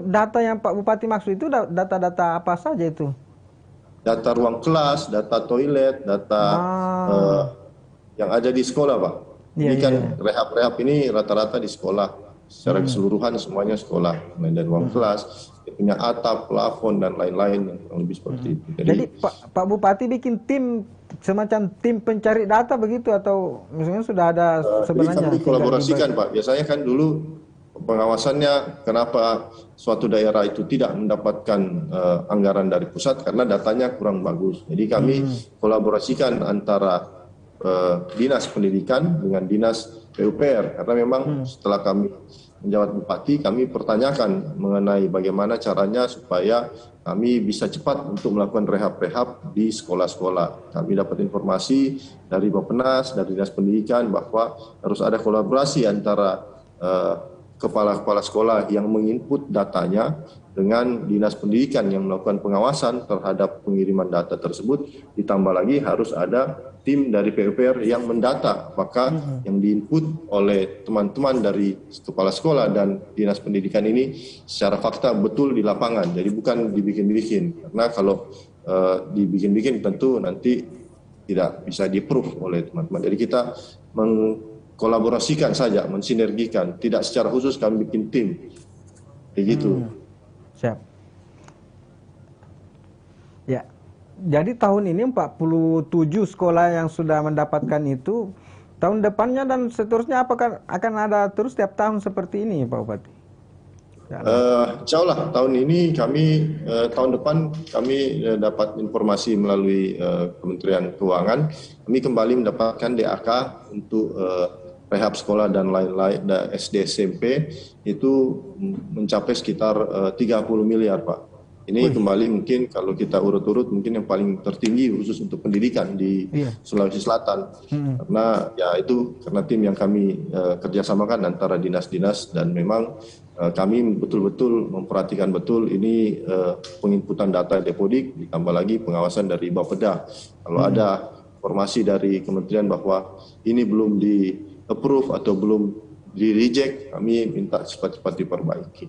data yang Pak Bupati maksud itu data-data apa saja itu? Data ruang kelas, data toilet, data eh, Ah, yang ada di sekolah, Pak. iya Ini iya kan iya. rehab-rehab ini rata-rata di sekolah. Secara Mm-mm. keseluruhan semuanya sekolah. Mulai dari ruang Mm-mm. kelas, dia punya atap, plafon, dan lain-lain yang kurang lebih seperti Mm-mm. itu. Jadi Jadi Pak Bupati bikin tim semacam tim pencari data begitu atau misalnya sudah ada Jadi kami sebenarnya tinggal kolaborasikan, Pak. Biasanya kan dulu pengawasannya kenapa suatu daerah itu tidak mendapatkan anggaran dari pusat karena datanya kurang bagus. Jadi kami Hmm. kolaborasikan antara dinas pendidikan dengan dinas PUPR karena memang Hmm. setelah kami menjabat bupati kami pertanyakan mengenai bagaimana caranya supaya kami bisa cepat untuk melakukan rehab-rehab di sekolah-sekolah. Kami dapat informasi dari Bappenas, dari Dinas Pendidikan bahwa harus ada kolaborasi antara kepala-kepala sekolah yang menginput datanya dengan Dinas Pendidikan yang melakukan pengawasan terhadap pengiriman data tersebut. Ditambah lagi harus ada tim dari PUPR yang mendata apakah Hmm. yang diinput oleh teman-teman dari kepala sekolah dan Dinas Pendidikan ini secara fakta betul di lapangan. Jadi bukan dibikin-bikin. Karena kalau dibikin-bikin tentu nanti tidak bisa di-approve oleh teman-teman. Jadi kita mengkolaborasikan saja, mensinergikan, tidak secara khusus kami bikin tim, begitu. Hmm. Siap. Ya. Jadi tahun ini 47 sekolah yang sudah mendapatkan itu. Tahun depannya dan seterusnya apakah akan ada terus setiap tahun seperti ini Pak Bupati? Ya Allah. Insya Allah tahun ini kami tahun depan kami dapat informasi melalui Kementerian Keuangan kami kembali mendapatkan DAK untuk rehab sekolah dan lain-lain SD SMP itu mencapai sekitar 30 miliar, Pak. Ini Wih, kembali mungkin kalau kita urut-urut mungkin yang paling tertinggi khusus untuk pendidikan di iya. Sulawesi Selatan. Hmm. Karena ya itu karena tim yang kami kerjasamakan antara dinas-dinas dan memang kami betul-betul memperhatikan betul ini penginputan data Depodik ditambah lagi pengawasan dari Bapeda. Kalau Hmm. ada informasi dari kementerian bahwa ini belum di approve atau belum di reject, kami minta cepat-cepat diperbaiki.